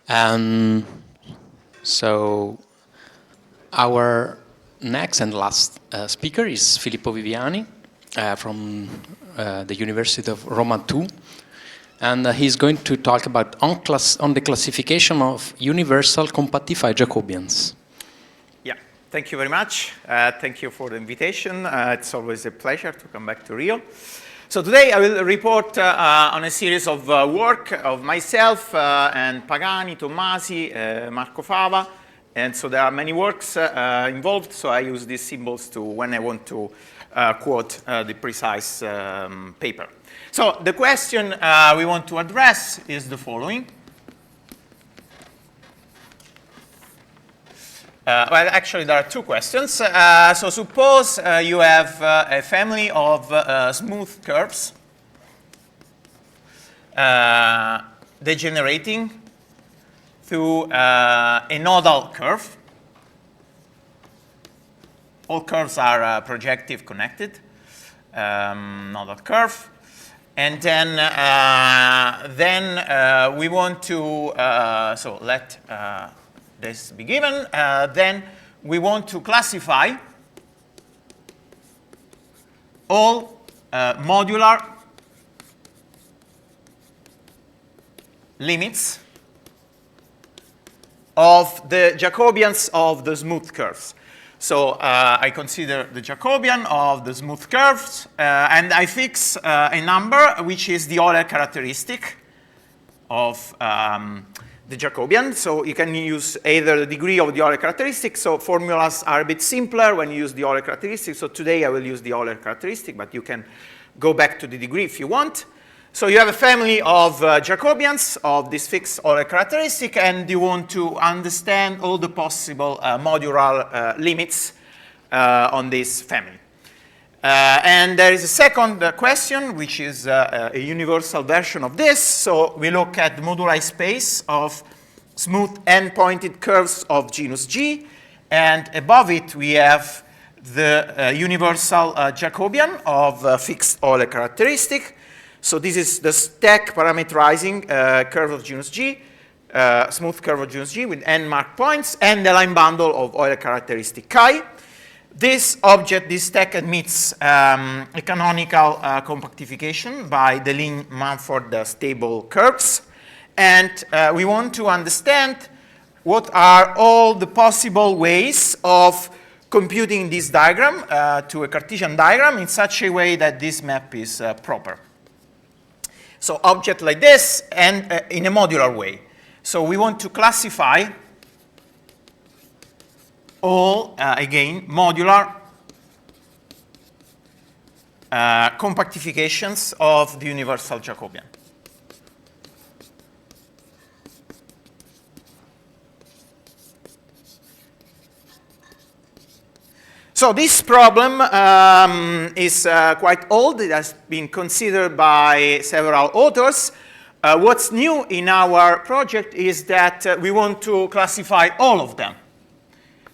And so our next and last speaker is Filippo Viviani from the University of Roma 2. And he's going to talk about on the classification of universal compactified Jacobians. Yeah, thank you very much. Thank you for the invitation. It's always a pleasure to come back to Rio. So today I will report on a series of work of myself and Pagani, Tommasi, Marco Fava. And so there are many works involved, so I use these symbols when I want to quote the precise paper. So the question we want to address is the following. Well, actually, there are two questions. So suppose you have a family of smooth curves degenerating through a nodal curve. All curves are projective connected, nodal curve. And then we want to, so let this be given. Then we want to classify all modular limits of the Jacobians of the smooth curves. So I consider the Jacobian of the smooth curves, and I fix a number which is the Euler characteristic of the Jacobian. So you can use either the degree of the Euler characteristic. So formulas are a bit simpler when you use the Euler characteristic. So today I will use the Euler characteristic, but you can go back to the degree if you want. So you have a family of Jacobians of this fixed Euler characteristic, and you want to understand all the possible modular limits on this family. And there is a second question, which is a universal version of this. So we look at the moduli space of smooth n-pointed curves of genus G, and above it we have the universal Jacobian of fixed Euler characteristic. So this is the stack parameterizing curve of genus G, smooth curve of genus G with n marked points, and the line bundle of Euler characteristic chi. This object, this stack, admits a canonical compactification by the Lin-Mumford stable curves. And we want to understand what are all the possible ways of computing this diagram to a Cartesian diagram in such a way that this map is proper. So object like this, and in a modular way. So we want to classify all, again, modular compactifications of the universal Jacobian. So this problem is quite old. It has been considered by several authors. What's new in our project is that we want to classify all of them.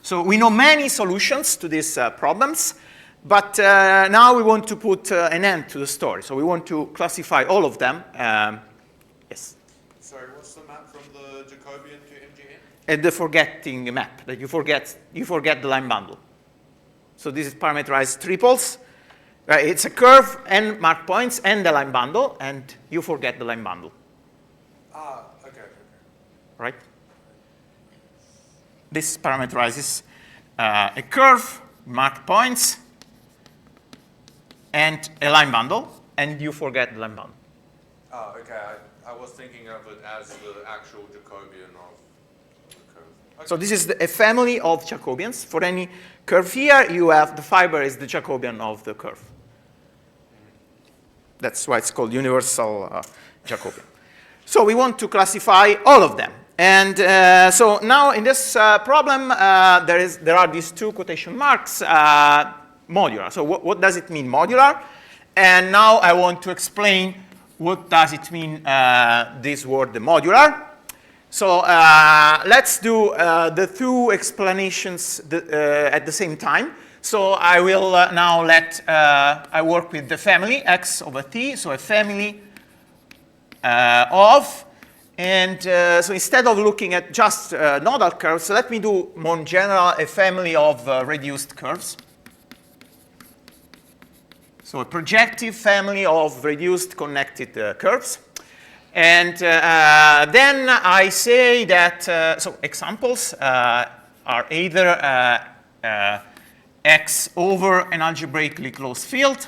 So we know many solutions to these problems, but now we want to put an end to the story. So we want to classify all of them. Yes? Sorry, what's the map from the Jacobian to MGN? And the forgetting map, that you forget the line bundle. So this is parameterized triples. It's a curve, n marked points, and the line bundle, and you forget the line bundle. Ah, okay. Right? This parameterizes a curve, marked points, and a line bundle, and you forget the line bundle. Oh, okay. I was thinking of it as the actual Jacobian of the curve. Okay. So this is a family of Jacobians. For any curve here, you have the fiber is the Jacobian of the curve. That's why it's called universal Jacobian. So we want to classify all of them. And so now in this problem, there are these two quotation marks, modular. So what does it mean, modular? And now I want to explain what does it mean, this word, the modular. So let's do the two explanations at the same time. So I will now I work with the family x over t, so a family of And so instead of looking at just nodal curves, let me do more in general a family of reduced curves. So a projective family of reduced connected curves. And then I say that, so examples are either X over an algebraically closed field,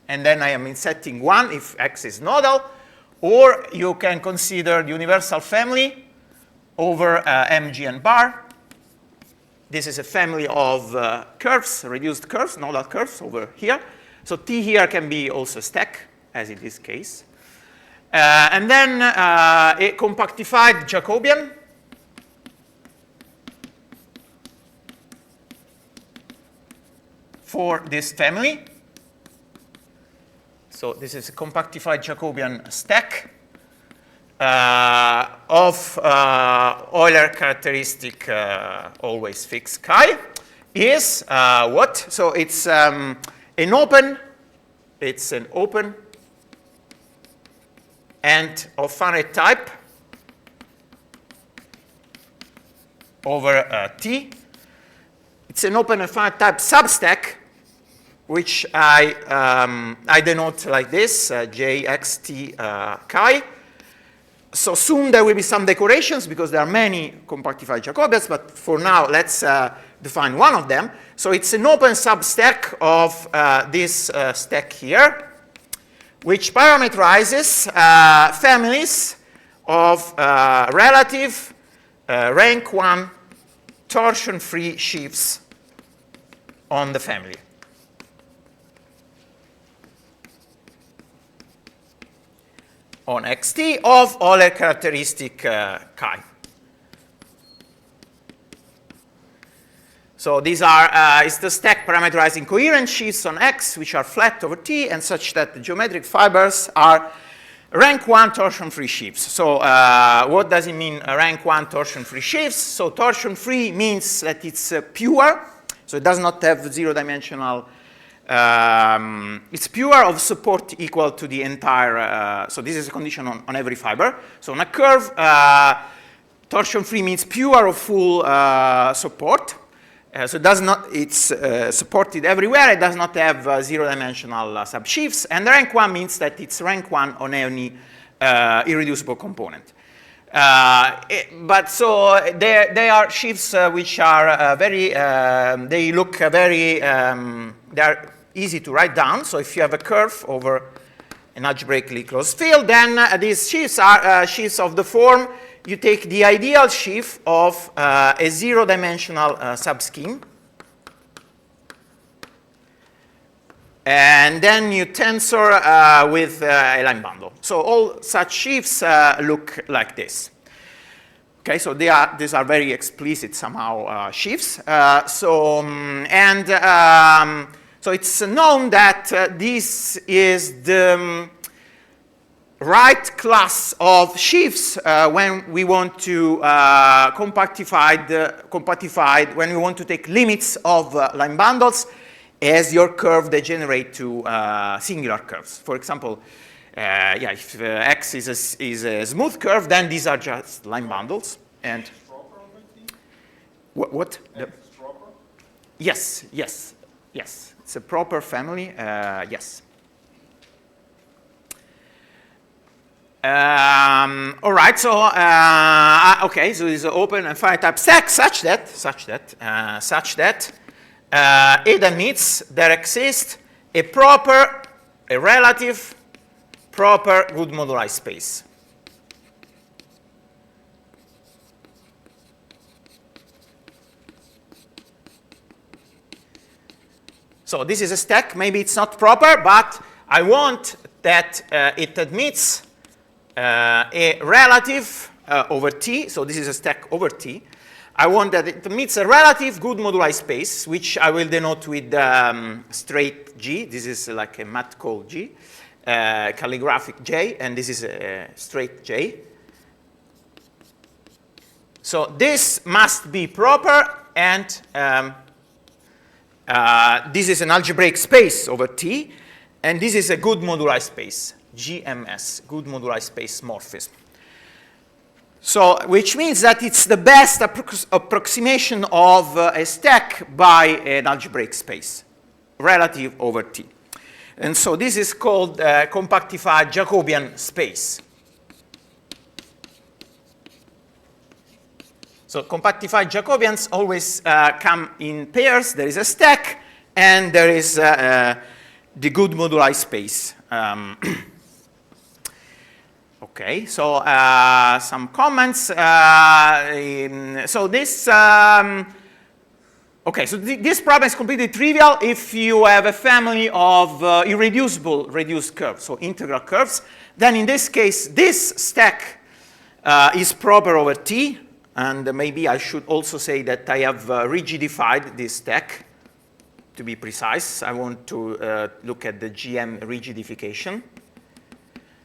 and then I am in setting 1 if X is nodal, or you can consider the universal family over MGN bar. This is a family of curves, reduced curves, nodal curves over here. So T here can be also a stack, as in this case. And then a compactified Jacobian. For this family. So this is a compactified Jacobian stack of Euler characteristic always fixed chi is what? So it's an open and of finite type over T. It's an open and finite type substack, which I denote like this, JXT chi. So soon there will be some decorations because there are many compactified Jacobians, but for now let's define one of them. So it's an open substack of this stack here, which parameterizes families of relative rank 1 torsion-free sheaves on the family. On xt of Euler characteristic chi. So these are, it's the stack parameterizing coherent sheaves on X, which are flat over T, and such that the geometric fibers are rank 1 torsion-free sheaves. So what does it mean, rank 1 torsion-free sheaves? So torsion-free means that it's pure, so it does not have zero-dimensional. It's pure of support equal to the entire, so this is a condition on every fiber. So on a curve, torsion-free means pure of full support. So it does not, it's supported everywhere. It does not have zero-dimensional subsheaves. And the rank 1 means that it's rank 1 on any irreducible component. But so they are sheaves which are very, they look very, they are easy to write down. So if you have a curve over an algebraically closed field, then these sheaves are sheaves of the form. You take the ideal sheaf of a zero-dimensional subscheme, and then you tensor with a line bundle. So all such sheaves look like this. Okay, so these are very explicit somehow sheaves. So it's known that this is the right class of sheaves when we want to compactified, when we want to take limits of line bundles as your curve degenerate to singular curves. For example, if X is a smooth curve, then these are just line bundles. And what? Yes. It's a proper family. Yes. All right. So okay. So it's an open and finite type stack such that it admits there exists a relative proper good moduli space. So this is a stack. Maybe it's not proper, but I want that it admits a relative over T. So this is a stack over T. I want that it admits a relative good moduli space, which I will denote with straight G. This is like a math call G, calligraphic J, and this is a straight J. So this must be proper, and this is an algebraic space over T, and this is a good moduli space, GMS, good moduli space morphism. So, which means that it's the best approximation of a stack by an algebraic space, relative over T. And so this is called compactified Jacobian space. So compactified Jacobians always come in pairs. There is a stack, and there is the good moduli space. Okay, so some comments. So this, okay, so this problem is completely trivial if you have a family of irreducible reduced curves, so integral curves. Then in this case, this stack is proper over T, and maybe I should also say that I have rigidified this stack. To be precise, I want to look at the GM rigidification.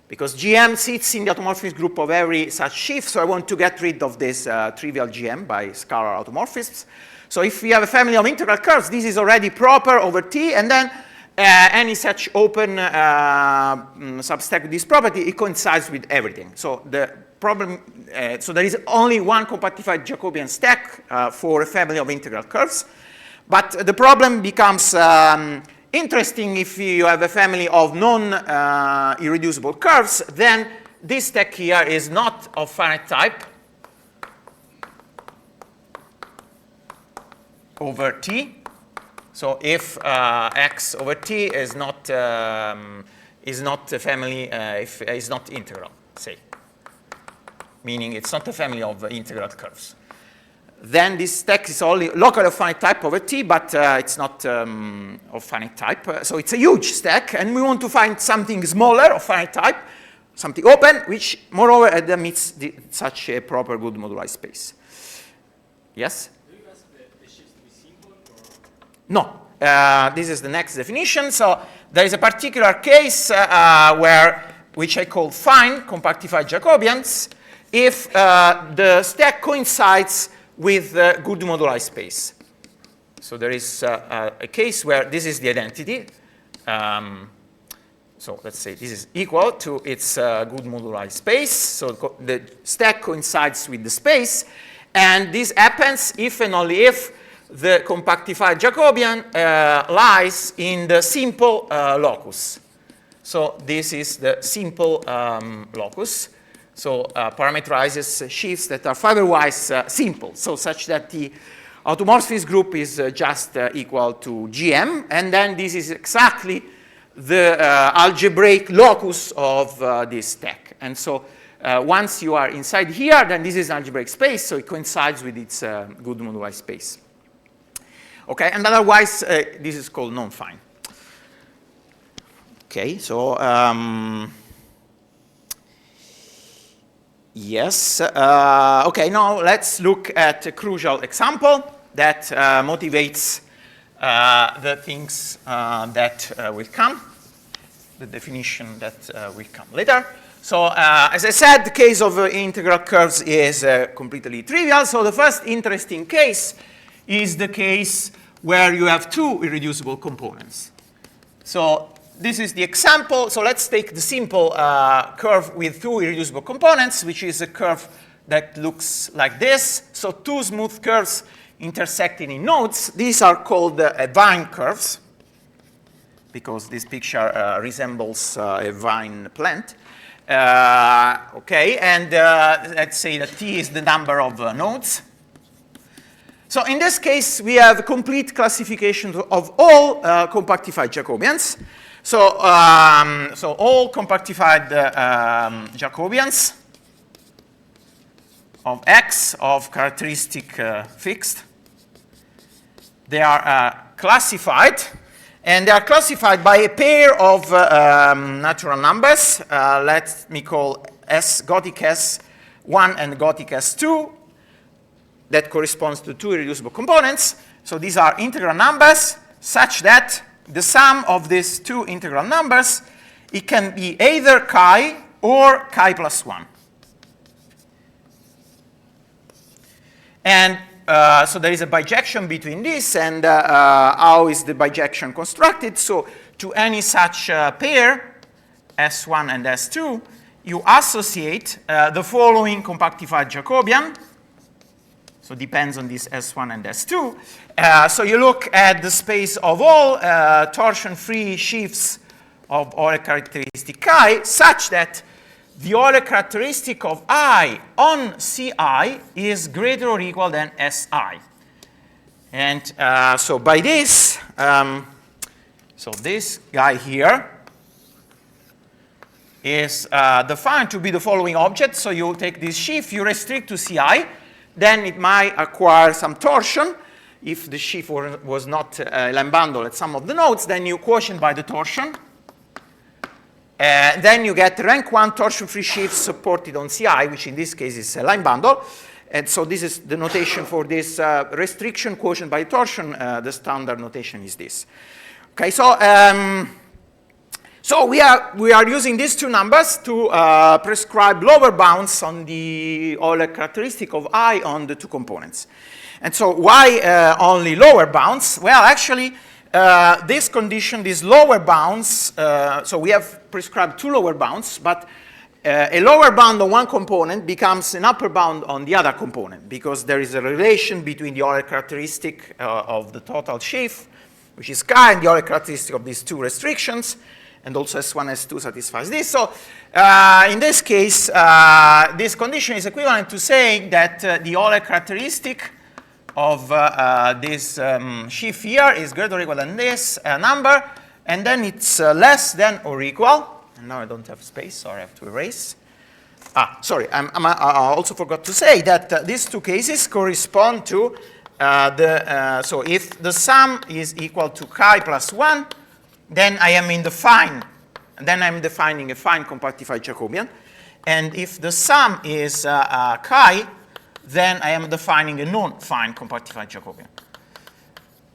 Because GM sits in the automorphism group of every such sheaf, so I want to get rid of this trivial GM by scalar automorphisms. So if we have a family of integral curves, this is already proper over T, and then any such open substack with this property, it coincides with everything. So the problem, so there is only one compactified Jacobian stack for a family of integral curves, but the problem becomes interesting if you have a family of non-irreducible curves. Then this stack here is not of finite type over T. So if x over T is not a family, if is not integral, say, meaning it's not a family of integral curves. Then this stack is only local of finite type over T, but it's not of finite type. So it's a huge stack, and we want to find something smaller of finite type, something open, which moreover admits such a proper good moduli space. Yes? Do you ask the shifts to be simple? Or? No. This is the next definition. So there is a particular case which I call fine compactified Jacobians, if the stack coincides with good moduli space. So there is a case where this is the identity. So let's say this is equal to its good moduli space. So the stack coincides with the space. And this happens if and only if the compactified Jacobian lies in the simple locus. So this is the simple locus. So parameterizes sheaves that are fiber-wise simple, so such that the automorphism group is just equal to GM, and then this is exactly the algebraic locus of this stack. And so once you are inside here, then this is an algebraic space, so it coincides with its good moduli space. Okay, and otherwise this is called non-fine. Okay, so yes. Okay, now let's look at a crucial example that motivates the things that will come, the definition that will come later. So as I said, the case of integral curves is completely trivial. So the first interesting case is the case where you have two irreducible components. So this is the example. So let's take the simple curve with two irreducible components, which is a curve that looks like this. So two smooth curves intersecting in nodes. These are called vine curves, because this picture resembles a vine plant. Okay, and let's say that T is the number of nodes. So in this case, we have a complete classification of all compactified Jacobians. So, so all compactified Jacobians of X of characteristic fixed, they are classified, and they are classified by a pair of natural numbers. Let me call S Gothic S1 and Gothic S2. That corresponds to two irreducible components. So these are integral numbers such that the sum of these two integral numbers, it can be either chi or chi plus 1. And so there is a bijection between this, and how is the bijection constructed? So to any such pair, S1 and S2, you associate the following compactified Jacobian. So it depends on this S1 and S2. So you look at the space of all torsion-free sheaves of Euler characteristic chi, such that the Euler characteristic of I on Ci is greater or equal than Si. And so by this, so this guy here is defined to be the following object. So you take this sheaf, you restrict to Ci, then it might acquire some torsion. If the sheaf was not a line bundle at some of the nodes, then you quotient by the torsion. Then you get rank 1 torsion-free sheaves supported on Ci, which in this case is a line bundle. And so this is the notation for this restriction quotient by torsion. The standard notation is this. Okay, so so we are using these two numbers to prescribe lower bounds on the Euler characteristic of I on the two components. And so why only lower bounds? Well, actually, this condition, these lower bounds, so we have prescribed two lower bounds, but a lower bound on one component becomes an upper bound on the other component, because there is a relation between the Euler characteristic of the total sheaf, which is chi, and the Euler characteristic of these two restrictions, and also S1, S2 satisfies this. So in this case, this condition is equivalent to saying that the Euler characteristic of this sheaf here is greater or equal than this number, and then it's less than or equal. And now I don't have space, so I have to erase. Sorry, I also forgot to say that these two cases correspond to so if the sum is equal to chi plus 1, then I am in the fine, then I'm defining a fine compactified Jacobian. And if the sum is chi, then I am defining a non-fine compactified Jacobian.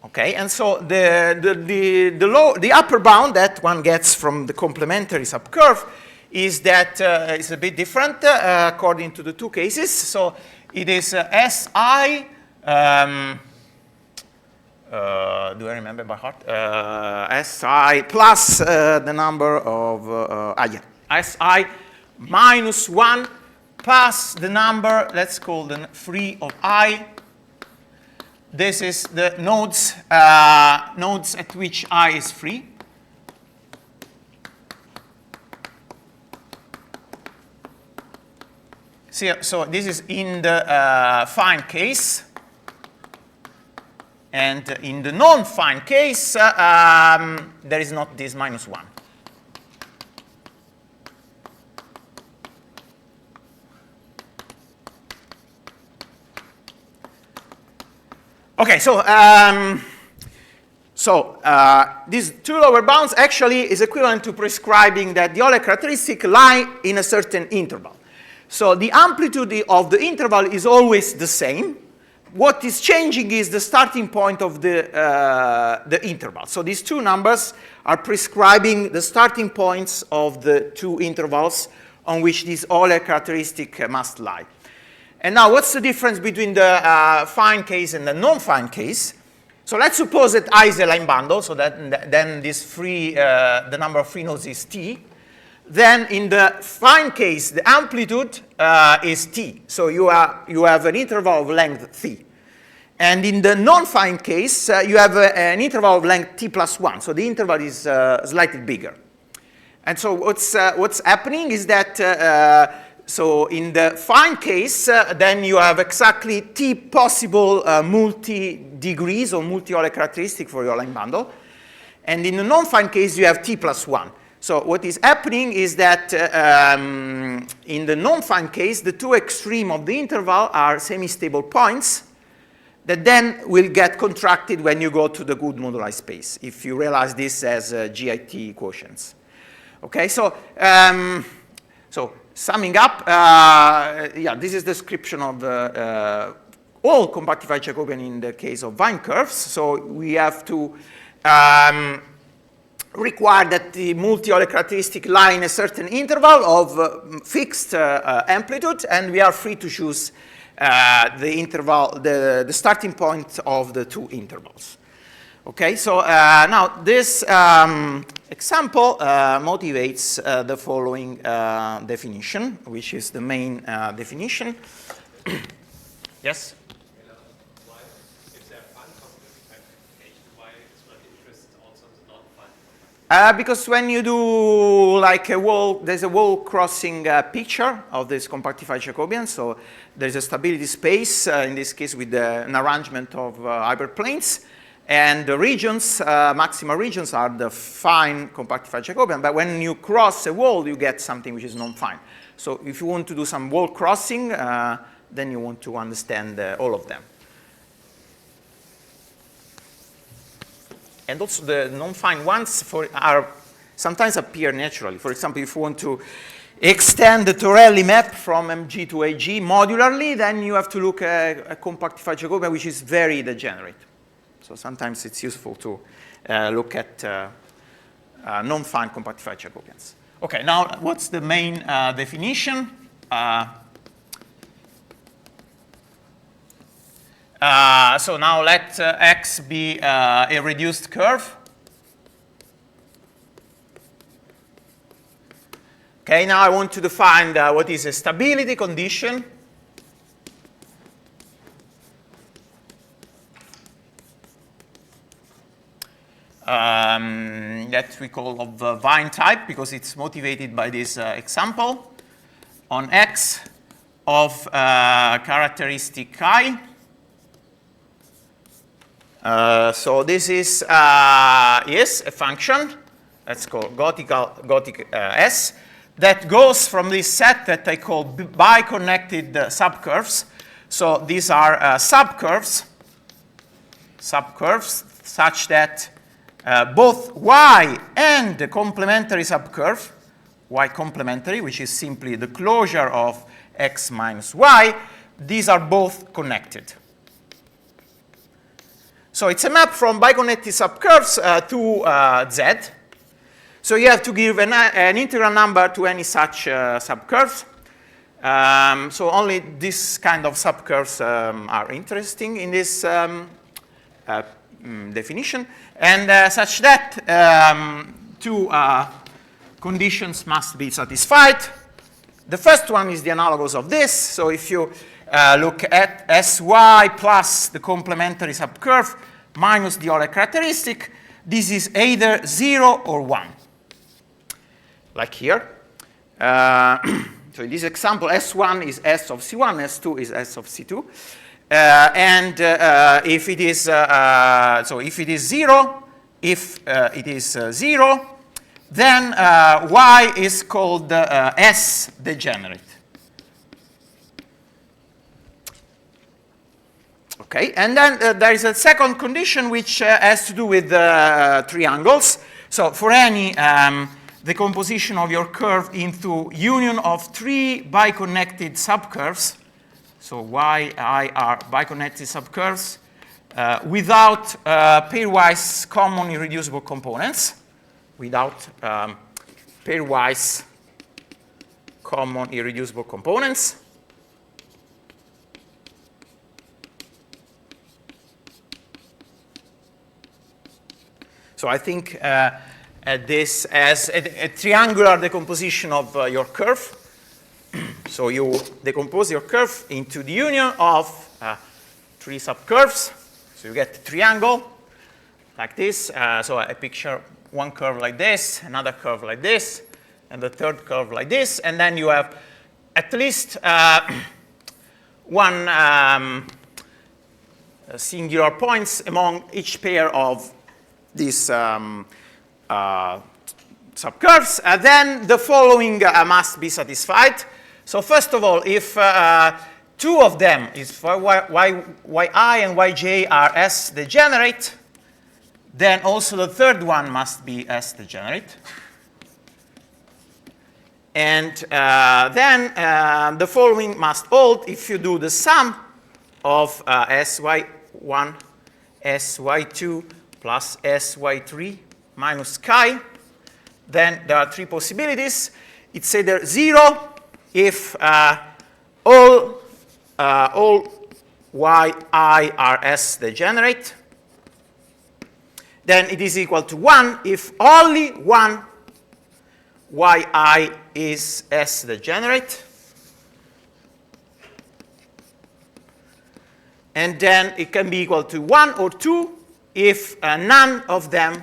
Okay, and so the upper bound that one gets from the complementary subcurve is that it's a bit different according to the two cases. So it is Si, do I remember by heart? Si plus the number of, Si minus 1 plus the number, let's call them free of I. This is the nodes, nodes at which I is free. So this is in the fine case. And in the non-fine case, there is not this minus 1. Okay, so these two lower bounds actually is equivalent to prescribing that the Euler characteristic lie in a certain interval. So the amplitude of the interval is always the same. What is changing is the starting point of the interval. So these two numbers are prescribing the starting points of the two intervals on which this Euler characteristic must lie. And now, what's the difference between the fine case and the non-fine case? So let's suppose that I is a line bundle, so that then this free, the number of free nodes is t. Then in the fine case, the amplitude is t. So you have an interval of length t. And in the non-fine case, you have an interval of length t plus 1. So the interval is slightly bigger. And so what's happening is that so in the fine case, then you have exactly t possible multi-degrees or multi-Euler characteristic for your line bundle. And in the non-fine case, you have t plus 1. So what is happening is that in the non-fine case, the two extremes of the interval are semi-stable points that then will get contracted when you go to the good moduli space, if you realize this as GIT quotients. Okay, so summing up, yeah, this is the description of all compactified Jacobian in the case of Wien curves. So we have to require that the multi-Euler characteristic lie in a certain interval of fixed amplitude, and we are free to choose the interval, the starting point of the two intervals. Okay, so now this example motivates the following definition, which is the main definition. Yes? Why, if they're fun compactification, why is not interest also in the non-fun? Because when you do like a wall, there's a wall crossing picture of this compactified Jacobian. So there's a stability space, in this case with an arrangement of hyperplanes. And the regions, maximal regions, are the fine compactified Jacobian. But when you cross a wall, you get something which is non-fine. So if you want to do some wall crossing, then you want to understand all of them. And also the non-fine ones sometimes appear naturally. For example, if you want to extend the Torelli map from MG to AG modularly, then you have to look at a compactified Jacobian, which is very degenerate. So sometimes it's useful to look at non-fine compactified Jacobians. Okay, now what's the main definition? So now let X be a reduced curve. Okay, now I want to define what is a stability condition. That we call of Vine type because it's motivated by this example on X of characteristic chi. So this is yes, a function that's called Gothic S that goes from this set that I call biconnected subcurves. So these are subcurves such that both y and the complementary subcurve, y complementary, which is simply the closure of x minus y, these are both connected. So it's a map from biconnected subcurves to z. So you have to give an integral number to any such subcurves. So only this kind of subcurves are interesting in this definition. And such that two conditions must be satisfied. The first one is the analogous of this. So if you look at Sy plus the complementary subcurve minus the Euler characteristic, this is either 0 or 1. Like here. So in this example, S1 is S of C1, S2 is S of C2. And if it is so if it is 0, then y is called S degenerate. Okay, and then there is a second condition which has to do with triangles. So for any decomposition of your curve into union of three biconnected subcurves, so y, I are biconnected subcurves without pairwise common irreducible components, without pairwise common irreducible components. So I think this as a triangular decomposition of your curve. So you decompose your curve into the union of three subcurves. So you get a triangle like this. So I picture one curve like this, another curve like this, and the third curve like this. And then you have at least one singular points among each pair of these subcurves. Then the following must be satisfied. So first of all, if two of them, if yi and yj are S degenerate, then also the third one must be S degenerate. And then the following must hold if you do the sum of sy1, sy2 plus sy3 minus chi. Then there are three possibilities. It's either 0 if all yi are S degenerate, then it is equal to 1 if only one yi is S degenerate. And then it can be equal to 1 or 2 if none of them,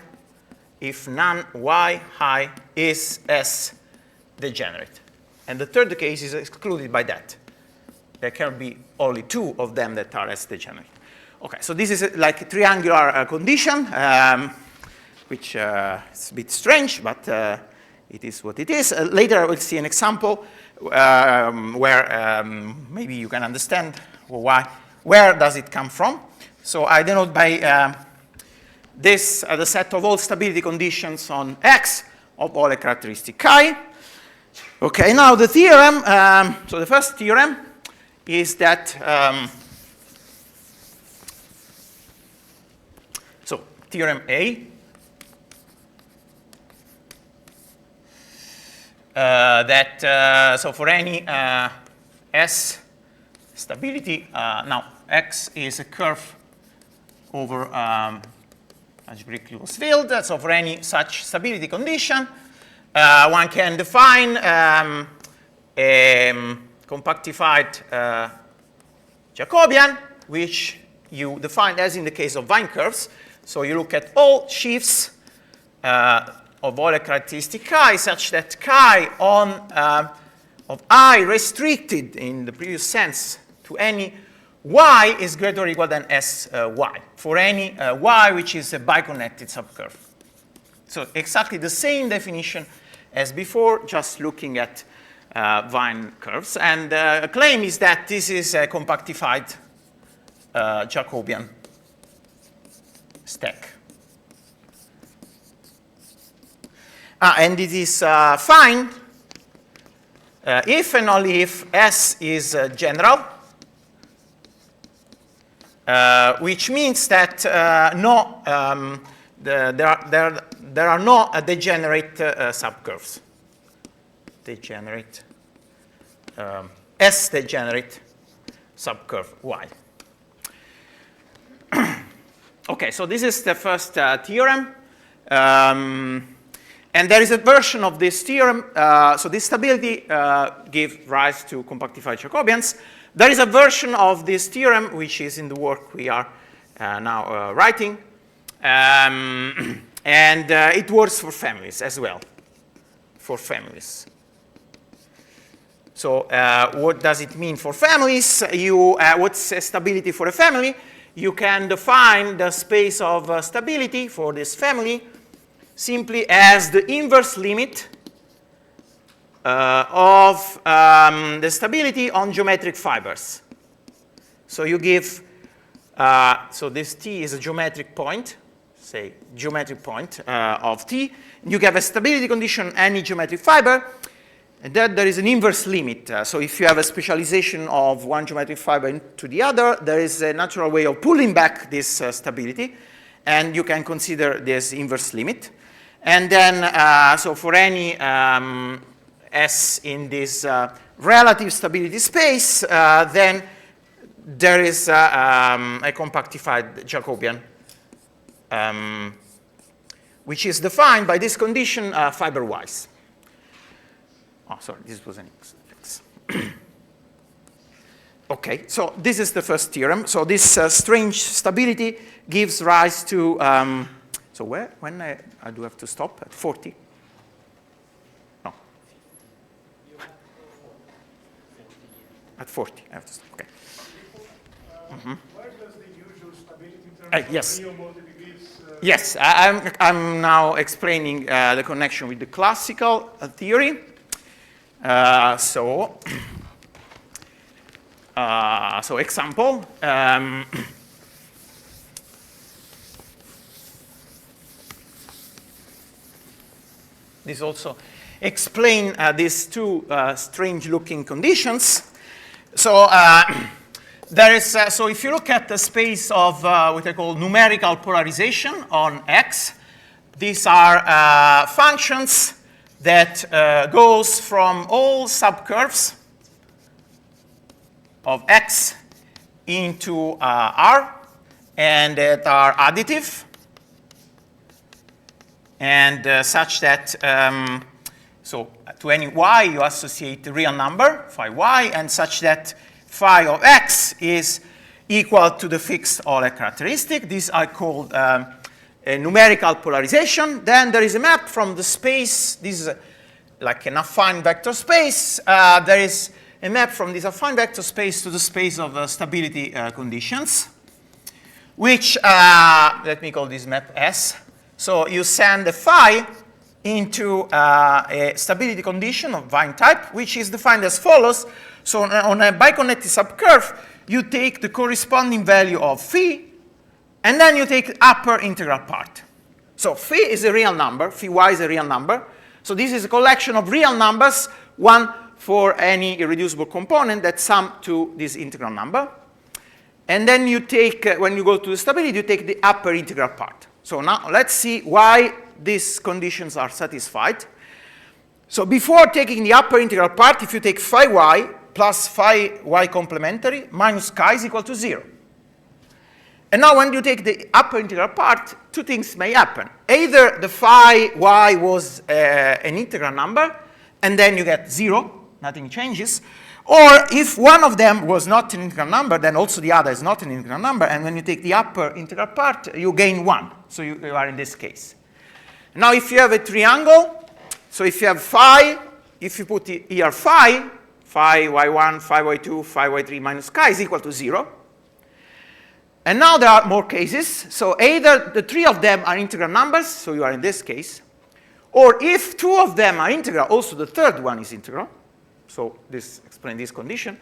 if none yi is S degenerate. And the third case is excluded by that. There can be only 2 of them that are S degenerate. Okay, so this is like a triangular condition, which is a bit strange, but it is what it is. Later we'll see an example where maybe you can understand why. Where does it come from? So I denote by this the set of all stability conditions on X of all a characteristic chi. Okay, now the theorem, so the first theorem is that, so theorem A, so for any S stability, now X is a curve over algebraic closed field. So for any such stability condition, one can define a compactified Jacobian, which you define as in the case of Wien curves. So you look at all sheaves of all a characteristic chi such that chi of I restricted in the previous sense to any y is greater or equal than sy for any y which is a biconnected subcurve. So exactly the same definition as before, just looking at Wien curves. And a claim is that this is a compactified Jacobian stack. And it is fine if and only if S is general, which means that there are no degenerate subcurves. Degenerate S degenerate subcurve Y. Okay, so this is the first theorem. And there is a version of this theorem. So this stability gives rise to compactified Jacobians. There is a version of this theorem which is in the work we are now writing. And it works for families as well. For families. So what does it mean for families? What's stability for a family? You can define the space of stability for this family simply as the inverse limit of the stability on geometric fibers. So you give, so this T is a geometric point, say geometric point of T. You give a stability condition any geometric fiber, and then there is an inverse limit. So if you have a specialization of one geometric fiber into the other, there is a natural way of pulling back this stability, and you can consider this inverse limit. And then, so for any S in this relative stability space, then there is a compactified Jacobian, which is defined by this condition fiber-wise. Oh, sorry, this was an X. Okay, so this is the first theorem. So this strange stability gives rise to, so when I do have to stop at 40? No. At 40, I have to stop, okay. Where does the usual stability in terms yes. of real multi-degrees? Yes, I'm now explaining the connection with the classical theory. So example. This also explain these two strange-looking conditions. So there is so if you look at the space of what I call numerical polarization on X, these are functions that goes from all subcurves of X into R, and that are additive. and such that, so to any y you associate the real number, phi y, and such that phi of x is equal to the fixed Euler characteristic. This I call a numerical polarization. Then there is a map from the space. This is like an affine vector space. There is a map from this affine vector space to the space of stability conditions, which, let me call this map S. So you send a phi into a stability condition of Vine type, which is defined as follows. So on a biconnected subcurve, you take the corresponding value of phi, and then you take the upper integral part. So phi is a real number, phi y is a real number. So this is a collection of real numbers, one for any irreducible component that sum to this integral number. And then you take, when you go to the stability, you take the upper integral part. So now let's see why these conditions are satisfied. So before taking the upper integral part, if you take phi y plus phi y complementary minus chi is equal to 0. And now when you take the upper integral part, two things may happen. Either the phi y was an integral number, and then you get 0, nothing changes. Or if one of them was not an integral number, then also the other is not an integral number, and when you take the upper integral part, you gain 1. So you are in this case. Now if you have a triangle, so if you have phi, if you put here phi y1, phi y2, phi y3 minus chi is equal to 0. And now there are more cases. So either the three of them are integral numbers, so you are in this case, or if two of them are integral, also the third one is integral. So this explains this condition.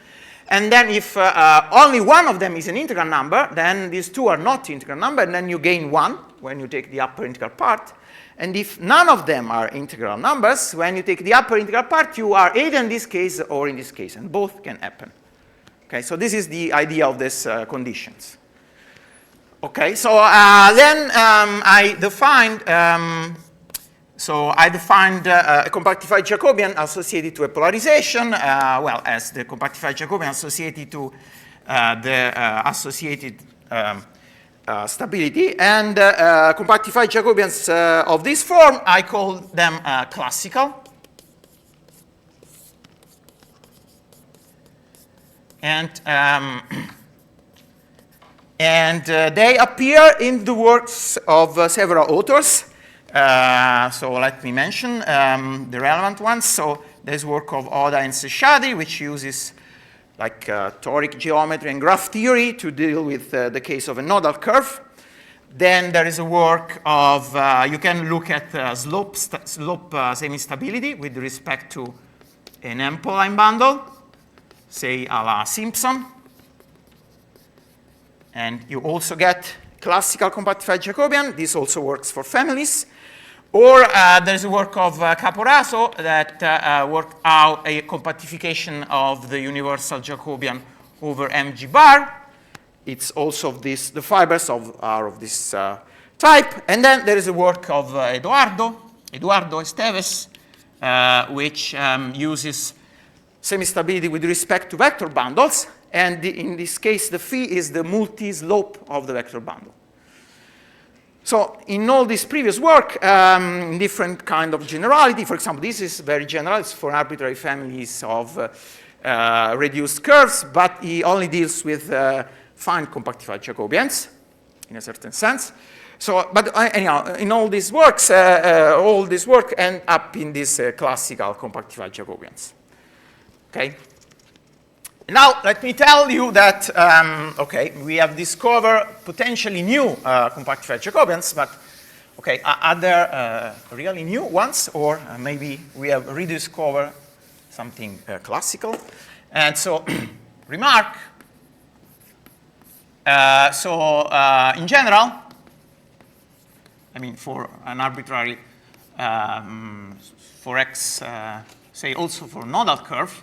And then if only one of them is an integral number, then these two are not integral number, and then you gain 1 when you take the upper integral part. And if none of them are integral numbers, when you take the upper integral part, you are either in this case or in this case, and both can happen. Okay, so this is the idea of these conditions. Okay, so then I defined a compactified Jacobian associated to a polarization, well, as the compactified Jacobian associated to the associated stability. And compactified Jacobians of this form, I call them classical. And they appear in the works of several authors. So let me mention the relevant ones. So there's work of Oda and Seshadi, which uses like toric geometry and graph theory to deal with the case of a nodal curve. Then there is a work of, you can look at slope semi-stability with respect to an M-poline bundle, say a la Simpson. And you also get classical compactified Jacobian. This also works for families. Or there's a work of Caporaso that worked out a compactification of the universal Jacobian over mg bar. It's also this, the fibers are of this type. And then there is a work of Eduardo Esteves, which uses semi-stability with respect to vector bundles. And in this case, the phi is the multi-slope of the vector bundle. So in all this previous work, different kind of generality, for example, this is very general. It's for arbitrary families of reduced curves, but he only deals with fine compactified Jacobians, in a certain sense. So, but anyhow, in all these works, all this work end up in these classical compactified Jacobians. Okay. Now, let me tell you that, okay, we have discovered potentially new compactified Jacobians, but, okay, are there really new ones, or maybe we have rediscovered something classical? And so, remark, in general, I mean, for an arbitrary, for x, say also for nodal curve,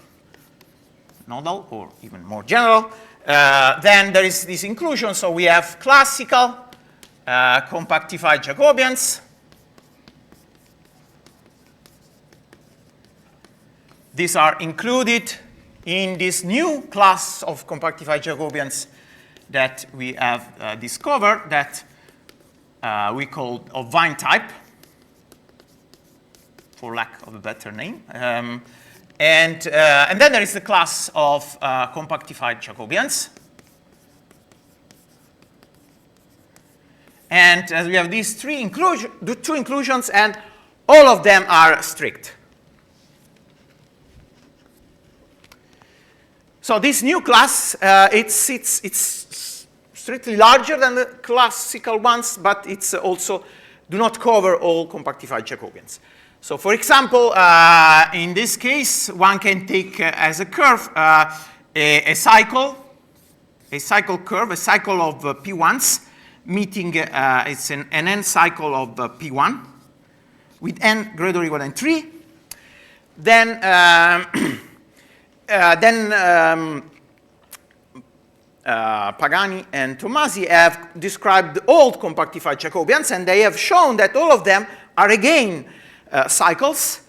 nodal or even more general, then there is this inclusion. So we have classical compactified Jacobians. These are included in this new class of compactified Jacobians that we have discovered that we call of Vine type. for lack of a better name. And then there is the class of compactified Jacobians. And we have these two inclusions, and all of them are strict. So this new class, it's strictly larger than the classical ones, but it's also do not cover all compactified Jacobians. So for example, in this case, one can take as a curve a cycle curve, a cycle of P1s, meeting, it's an n cycle of P1 with n greater or equal than 3. Then Pagani and Tomasi have described the old compactified Jacobians, and they have shown that all of them are again cycles,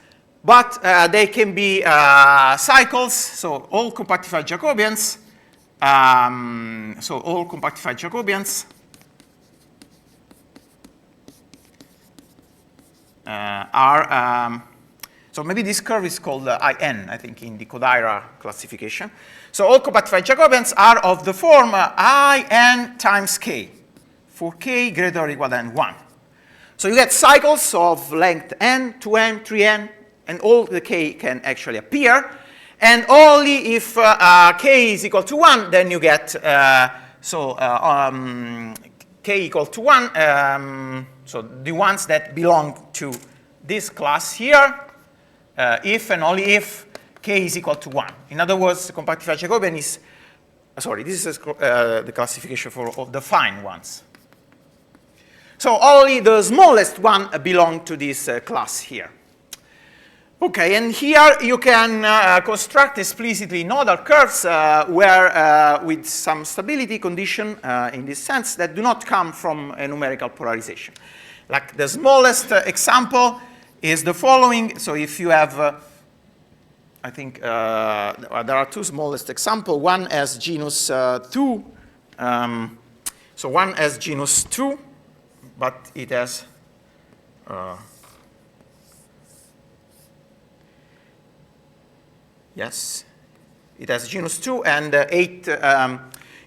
but they can be cycles, so all compactified Jacobians, are, so maybe this curve is called IN, I think, in the Kodaira classification. So all compactified Jacobians are of the form IN times k, for k greater or equal than 1. So you get cycles of length n, 2n, 3n, and all the k can actually appear. And only if k is equal to 1, then you get, k equal to 1, so the ones that belong to this class here, if and only if k is equal to 1. In other words, the compactified Jacobian is, this is the classification of the fine ones. So only the smallest one belong to this class here. Okay, and here you can construct explicitly nodal curves where with some stability condition in this sense that do not come from a numerical polarization. Like the smallest example is the following. So if you have, I think there are two smallest examples. One has genus 2. So one has genus 2, but it has it has genus 2 and 8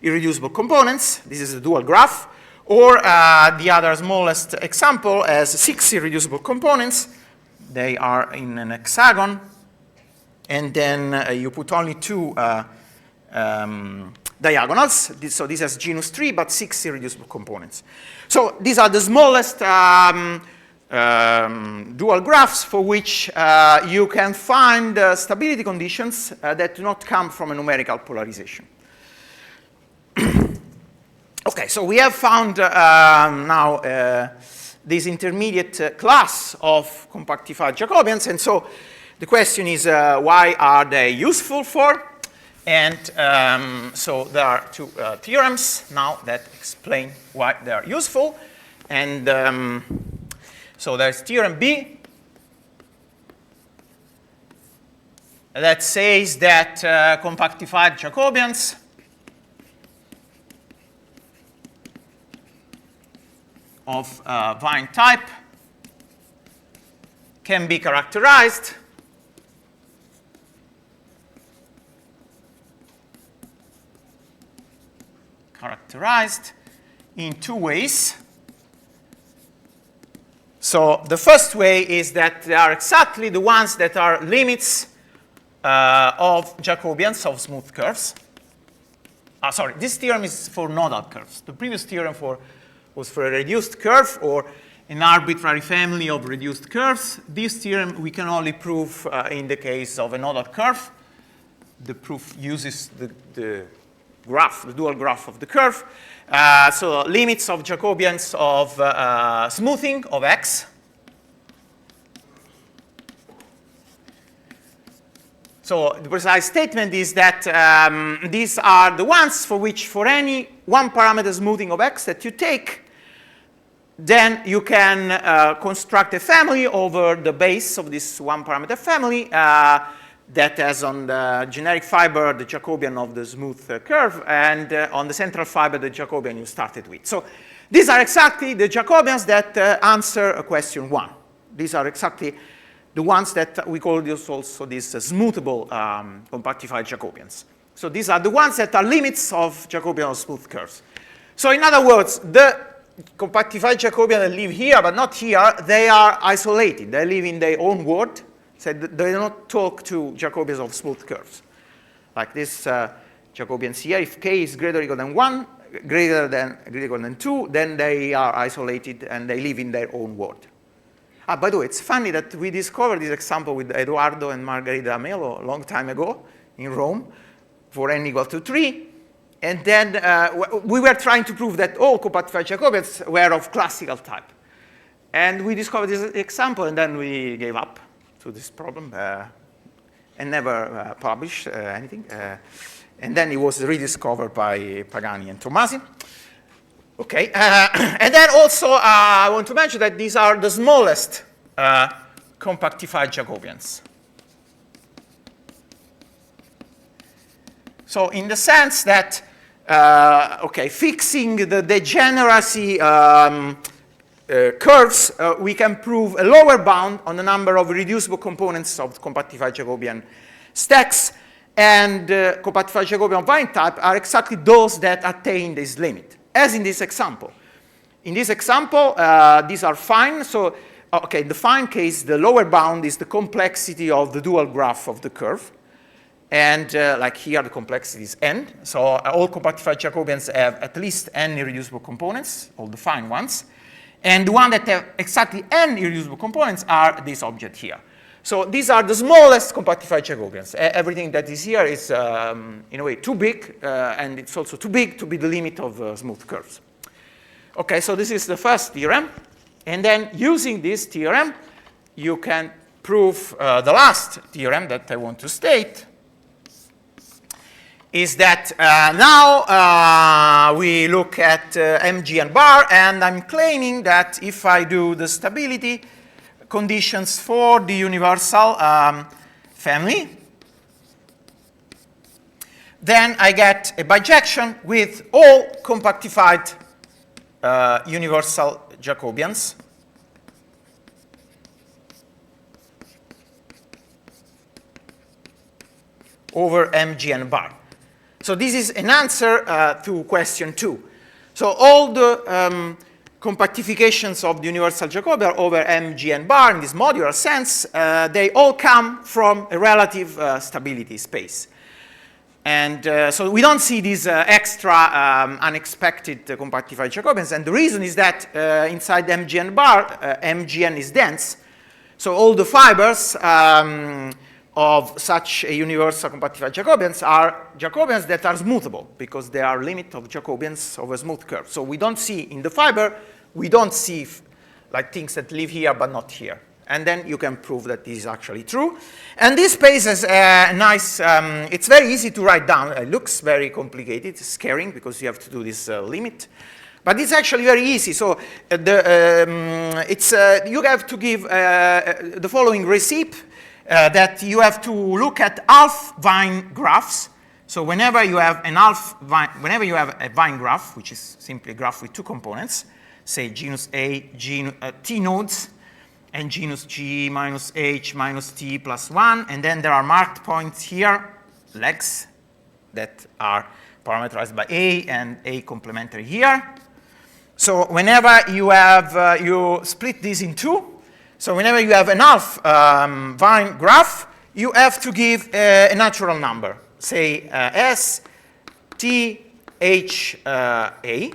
irreducible components. This is a dual graph. Or the other smallest example has 6 irreducible components. They are in an hexagon. And then you put only 2 diagonals. So this has genus 3, but 6 irreducible components. So these are the smallest dual graphs for which you can find stability conditions that do not come from a numerical polarization. Okay, so we have found now this intermediate class of compactified Jacobians, and so the question is why are they useful for? And so there are two theorems now that explain why they are useful. And so there's theorem B that says that compactified Jacobians of Vine type can be characterized in 2 ways. So the first way is that they are exactly the ones that are limits of Jacobians of smooth curves. Sorry, this theorem is for nodal curves. The previous theorem was for a reduced curve or an arbitrary family of reduced curves. This theorem we can only prove in the case of a nodal curve. The proof uses the graph, the dual graph of the curve. So limits of Jacobians of smoothing of X. So the precise statement is that these are the ones for which for any one parameter smoothing of X that you take, then you can construct a family over the base of this one parameter family that has on the generic fiber the Jacobian of the smooth curve, and on the central fiber the Jacobian you started with. So these are exactly the Jacobians that answer question 1. These are exactly the ones that we call this also these smoothable compactified Jacobians. So these are the ones that are limits of Jacobian smooth curves. So in other words, the compactified Jacobians that live here but not here, they are isolated. They live in their own world. So they do not talk to Jacobians of smooth curves. Like this Jacobians here, if k is greater or equal than 1, greater than or equal than 2, then they are isolated and they live in their own world. By the way, it's funny that we discovered this example with Eduardo and Margherita Melo a long time ago in Rome for n equal to 3. And then we were trying to prove that all compactified Jacobians were of classical type. And we discovered this example, and then we gave up to this problem and never published anything. And then it was rediscovered by Pagani and Tomasi. Okay, and then also I want to mention that these are the smallest compactified Jacobians. So in the sense that, okay, fixing the degeneracy curves, we can prove a lower bound on the number of reducible components of compactified Jacobian stacks, and compactified Jacobian of Wien type are exactly those that attain this limit, as in this example. In this example, these are fine. So, okay, in the fine case, the lower bound is the complexity of the dual graph of the curve. And like here, the complexity is n. So all compactified Jacobians have at least n irreducible components, all the fine ones. And the one that have exactly n irreducible components are this object here. So these are the smallest compactified Jacobians. Everything that is here is, in a way, too big, and it's also too big to be the limit of smooth curves. Okay, so this is the first theorem. And then using this theorem, you can prove the last theorem that I want to state, is that now we look at mg and bar, and I'm claiming that if I do the stability conditions for the universal family, then I get a bijection with all compactified universal Jacobians over mg and bar. So this is an answer to question 2. So all the compactifications of the universal Jacobian over mg and bar in this modular sense, they all come from a relative stability space. And so we don't see these extra unexpected compactified Jacobians. And the reason is that inside mg and bar, mgn is dense. So all the fibers of such a universal compactified Jacobians are Jacobians that are smoothable, because they are limit of Jacobians of a smooth curve. So we don't see in the fiber, we don't see like things that live here but not here. And then you can prove that this is actually true. And this space is nice, it's very easy to write down. It looks very complicated, it's scaring because you have to do this limit. But it's actually very easy. So you have to give the following recipe. That you have to look at half-Wien graphs. So whenever you have a Wien graph, which is simply a graph with two components, say genus A, T nodes, and genus G minus H minus T plus 1, and then there are marked points here, legs, that are parameterized by A and A complementary here. So whenever you have, you split these in two. So whenever you have an half-Wien graph, you have to give a natural number, say S, T, H, A.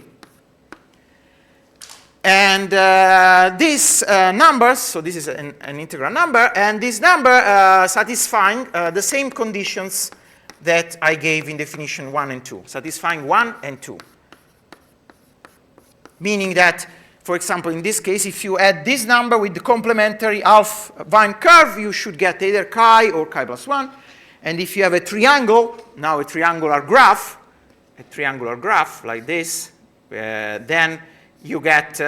And these numbers, so this is an integral number, and this number satisfying the same conditions that I gave in definition 1 and 2, satisfying 1 and 2. Meaning that, for example, in this case, if you add this number with the complementary half-Wien curve, you should get either chi or chi plus 1. And if you have a triangle, now a triangular graph like this, then you get,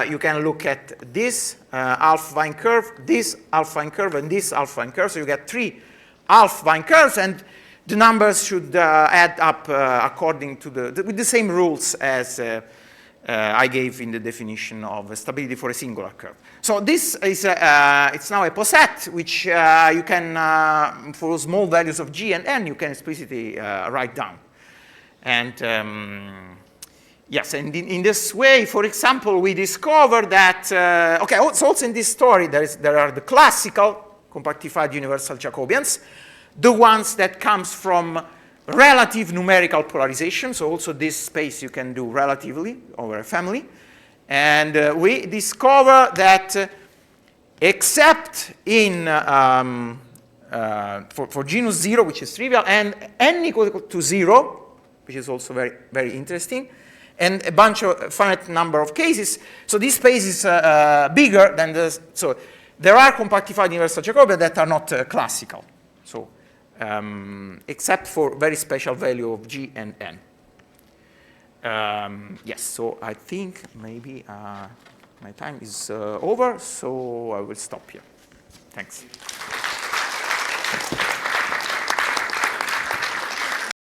you can look at this half-Wien curve, this half-Wien curve, and this half-Wien curve. So you get 3 half-Wien curves, and the numbers should add up according to with the same rules as I gave in the definition of stability for a singular curve. So this is it's now a poset which you can, for small values of g and n, you can explicitly write down. And yes, and in this way, for example, we discovered that, okay, also in this story, there are the classical compactified universal Jacobians, the ones that comes from relative numerical polarization. So also this space you can do relatively over a family. And we discover that except in, for genus 0, which is trivial, and n equal to 0, which is also very, very interesting, and a bunch of finite number of cases. So this space is bigger than the, so there are compactified universal Jacobians that are not classical. So except for very special value of g and n. Yes, so I think maybe my time is over, so I will stop here. Thanks.